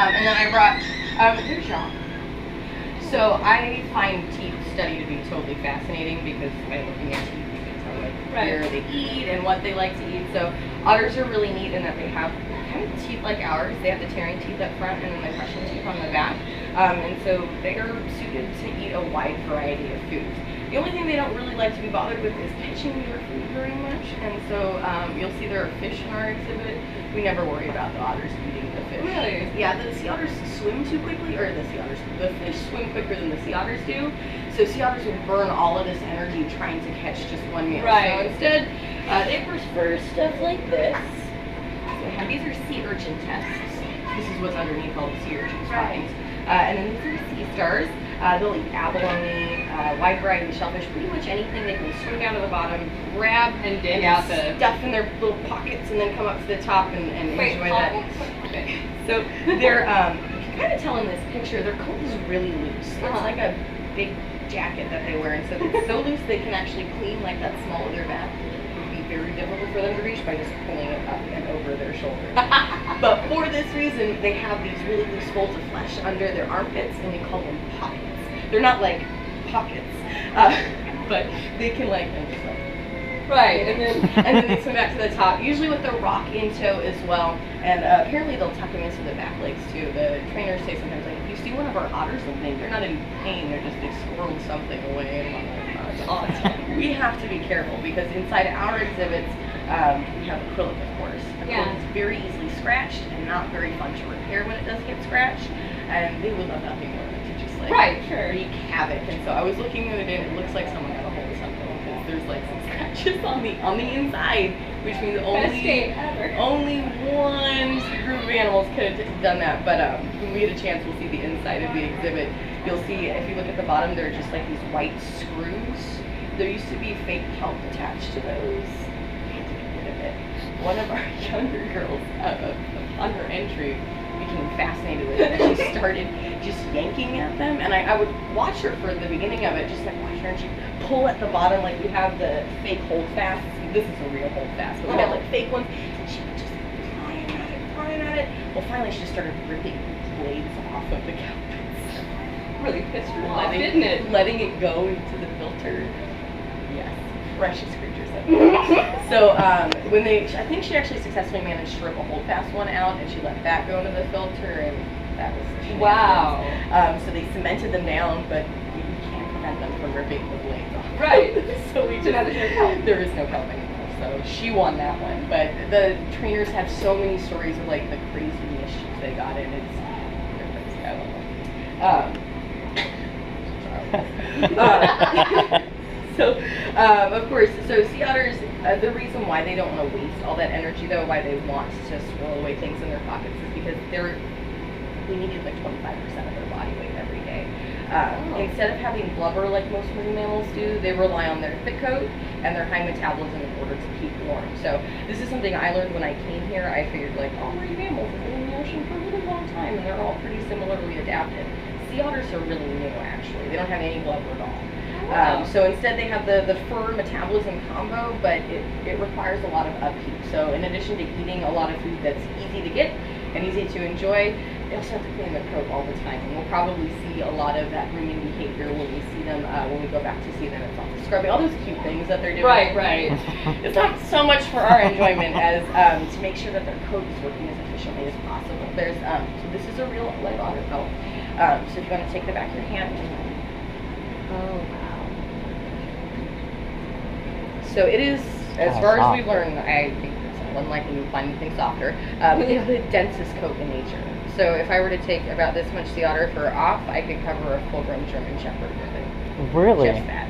And then I brought, there's Jean. So I find teeth study to be totally fascinating because by looking at teeth, you can tell like where they eat and what they like to eat. So otters are really neat in that they have kind of teeth like ours. They have the tearing teeth up front and then the crushing teeth on the back. And so they are suited to eat a wide variety of foods. The only thing they don't really like to be bothered with is catching your food very much. And so you'll see there are fish in our exhibit. We never worry about the otters eating the fish. Really? Yeah, the sea otters swim too quickly, or the fish swim quicker than the sea otters do. So sea otters will burn all of this energy trying to catch just one meal. Right. So instead, they prefer stuff like this. So these are sea urchin tests. This is what's underneath all the sea urchin spines. And then these are sea stars. They'll eat abalone, wide variety of shellfish, pretty much anything they can swing out of the bottom, grab, and dig out the stuff in their little pockets, and then come up to the top and enjoy that. Okay. So they're, you can kind of tell in this picture, their coat is really loose. It's like a big jacket that they wear, and so it's so loose they can actually clean like that small of their back. Very difficult for them to reach by just pulling it up and over their shoulder. But for this reason, they have these really loose folds of flesh under their armpits, and we call them pockets. They're not like pockets, but they can like, and just like right, and then they swim back to the top, usually with the rock in tow as well. And apparently they'll tuck them into the back legs too. The trainers say sometimes, like, if you see one of our otters limping, they're not in pain, they're just, they squirreled something away. And it's awesome. We have to be careful because inside our exhibits, we have acrylic, of course. Acrylic is very easily scratched and not very fun to repair when it does get scratched. And they would love nothing more than to just like wreak havoc. And so I was looking the other day, and it looks like someone got a hold of something because there's like some scratches on the inside, which means only one group of animals could have done that. But when we get a chance, we'll see the inside of the exhibit. You'll see, if you look at the bottom, there are just like these white screws. There used to be fake kelp attached to those. I had to get rid of it. One of our younger girls, upon her entry, became fascinated with it. And she started just yanking at them, and I would watch her for the beginning of it, just like watch her, and she'd pull at the bottom, like we have the fake holdfast. This is a real holdfast, but we have like fake ones, and she would just prying at it. Well, finally she just started ripping blades off of the kelp. Really pissed her off, didn't it? Letting it go into the filter. Yes, precious creatures. So when I think she actually successfully managed to rip a holdfast one out, and she let that go into the filter, and that was wow. So they cemented them down, but you can't prevent them from ripping the blades off. Right. So we just there is no kelp anymore. So she won that one. But the trainers have so many stories of like the crazy mischief they got in. They're crazy. I love them. So, of course, so sea otters, the reason why they don't want to waste all that energy, though, why they want to swirl away things in their pockets, is because we need like 25% of their body weight every day. Instead of having blubber like most marine mammals do, they rely on their thick coat and their high metabolism in order to keep warm. So this is something I learned when I came here. I figured like all marine mammals have been in the ocean for a really long time, and they're all pretty similarly adapted. Sea otters are really new, actually. They don't have any blubber at all. So instead they have the fur metabolism combo, but it requires a lot of upkeep. So in addition to eating a lot of food that's easy to get and easy to enjoy, they also have to clean their coat all the time. And we'll probably see a lot of that grooming behavior when we see them, when we go back to see them. It's all the scrubbing, all those cute things that they're doing. Right. It's not so much for our enjoyment as to make sure that their coat is working as efficiently as possible. There's so this is a real live otter felt. So if you want to take the back of your hand. Oh, wow. So it is, as far as we've learned, I think it's unlikely to find anything softer. It's the densest coat in nature. So if I were to take about this much sea otter fur off, I could cover a full-grown German Shepherd with it. Really? Just that.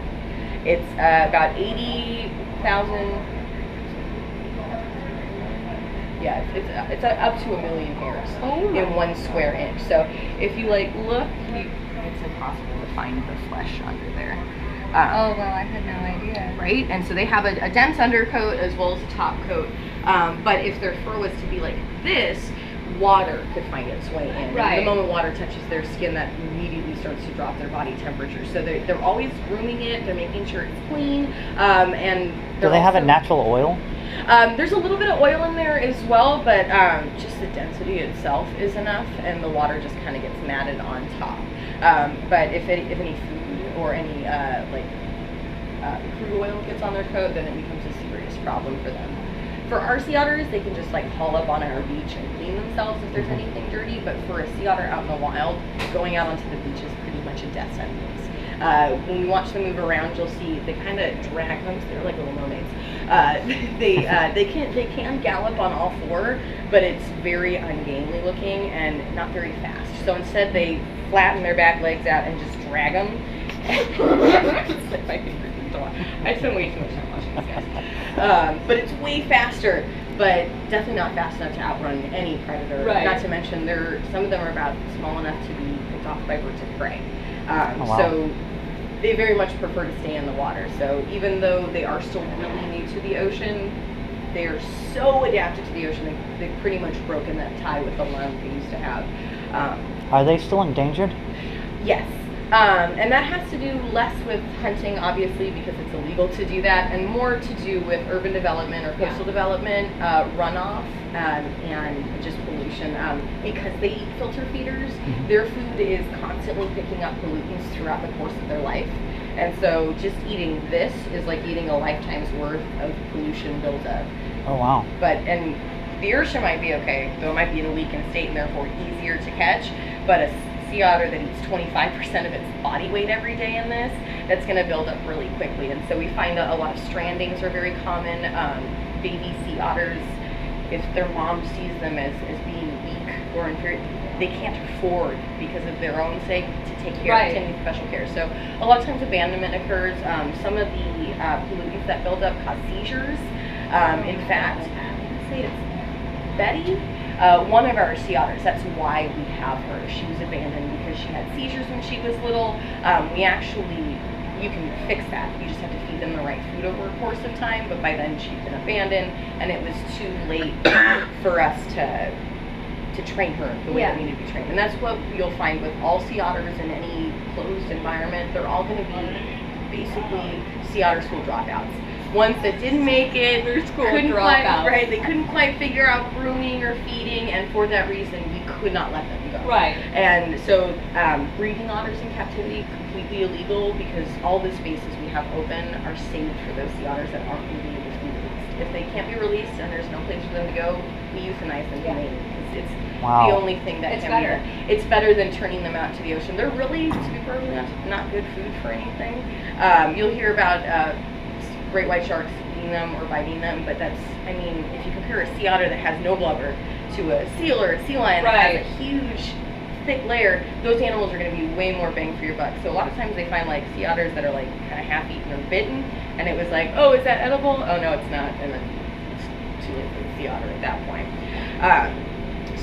It's about 80,000. Yeah, it's up to 1 million hairs in 1 square inch. So if you like look, it's impossible to find the flesh under there. Oh, well, I had no idea. Right? And so they have a dense undercoat as well as a top coat. But if their fur was to be like this, water could find its way in. Right. The moment water touches their skin, that immediately starts to drop their body temperature. So they're always grooming it. They're making sure it's clean. And Do they have a natural oil? There's a little bit of oil in there as well, but just the density itself is enough, and the water just kind of gets matted on top. But if any food or any crude oil gets on their coat, then it becomes a serious problem for them. For our sea otters, they can just like haul up on our beach and clean themselves if there's anything dirty. But for a sea otter out in the wild, going out onto the beach is pretty much a death sentence. When we watch them move around, you'll see they kind of drag them. They're like little mermaids. They can gallop on all four, but it's very ungainly looking and not very fast. So instead, they flatten their back legs out and just drag them. It's like my favorite thing to watch. I spend way too much time watching these guys. But it's way faster, but definitely not fast enough to outrun any predator. Right. Not to mention, some of them are about small enough to be picked off by birds of prey. Oh, wow. So they very much prefer to stay in the water. So even though they are still really new to the ocean, they are so adapted to the ocean. They've pretty much broken that tie with the lung they used to have. Are they still endangered? Yes. And that has to do less with hunting, obviously, because it's illegal to do that, and more to do with urban development or coastal development, runoff, and just pollution. Because they eat filter feeders, their food is constantly picking up pollutants throughout the course of their life. And so just eating this is like eating a lifetime's worth of pollution buildup. Oh, wow. And the Ursha might be okay, though it might be in a weakened state and therefore easier to catch, but a sea otter that eats 25% of its body weight every day in this, that's going to build up really quickly. And so we find a lot of strandings are very common. Baby sea otters, if their mom sees them as being weak or inferior, they can't afford, because of their own sake, to take care of to need special care. So a lot of times abandonment occurs. Some of the pollutants that build up cause seizures. In fact, I say it's Betty, one of our sea otters, that's why we have her. She was abandoned because she had seizures when she was little. You can fix that. You just have to feed them the right food over a course of time, but by then she'd been abandoned, and it was too late for us to train her the way that needed to be trained. And that's what you'll find with all sea otters in any closed environment. They're all going to be basically sea otter school dropouts. Ones that didn't make it, they couldn't quite figure out grooming or feeding, and for that reason, we could not let them go. Right. And so, breeding otters in captivity, completely illegal, because all the spaces we have open are saved for those sea otters that aren't going to be able to be released. If they can't be released and there's no place for them to go, we euthanize them humanely, because it's the only thing that can be done. It's better than turning them out to the ocean. They're really, to be perfectly honest, not good food for anything. You'll hear about great white sharks eating them or biting them, but that's, I mean, if you compare a sea otter that has no blubber to a seal or a sea lion that has a huge, thick layer, those animals are going to be way more bang for your buck. So a lot of times they find like sea otters that are like kind of half eaten or bitten, and it was like, oh, is that edible? Oh no, it's not, and then it's too late for the sea otter at that point.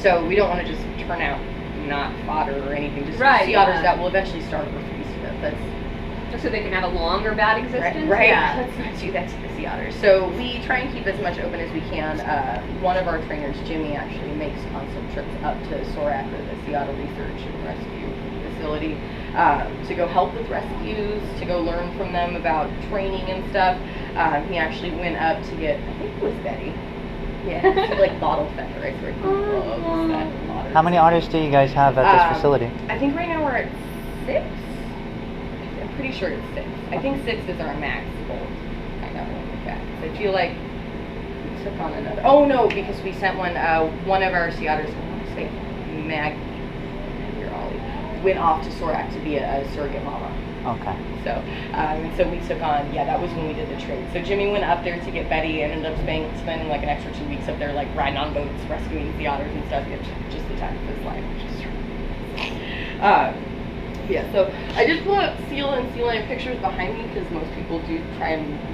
So we don't want to just turn out not fodder or anything, just sea otters that will eventually starve or freeze to death. That's just so they can have a longer bad existence? Right. Let's not do that to the sea otters. So we try and keep as much open as we can. One of our trainers, Jimmy, actually makes constant trips up to SORAC, or the Sea Otter Research and Rescue Facility, to go help with rescues, to go learn from them about training and stuff. He actually went up to get, I think it was Betty. Yeah, like bottle fed her. I swear he loves that otter. How many otters do you guys have at this facility? I think right now we're at 6. Pretty sure it's 6. I think 6 is our max goal. I know, look at that. So I feel like we took on another. Oh no, because we sent one of our sea otters, I want to say Maggie, went off to SORAC to be a surrogate mama. Okay. So, and so we took on, that was when we did the trade. So Jimmy went up there to get Betty and ended up spending like an extra 2 weeks up there, like riding on boats, rescuing sea otters and stuff. It's just the time of his life, which is so I did pull up seal and sea lion pictures behind me, because most people do try and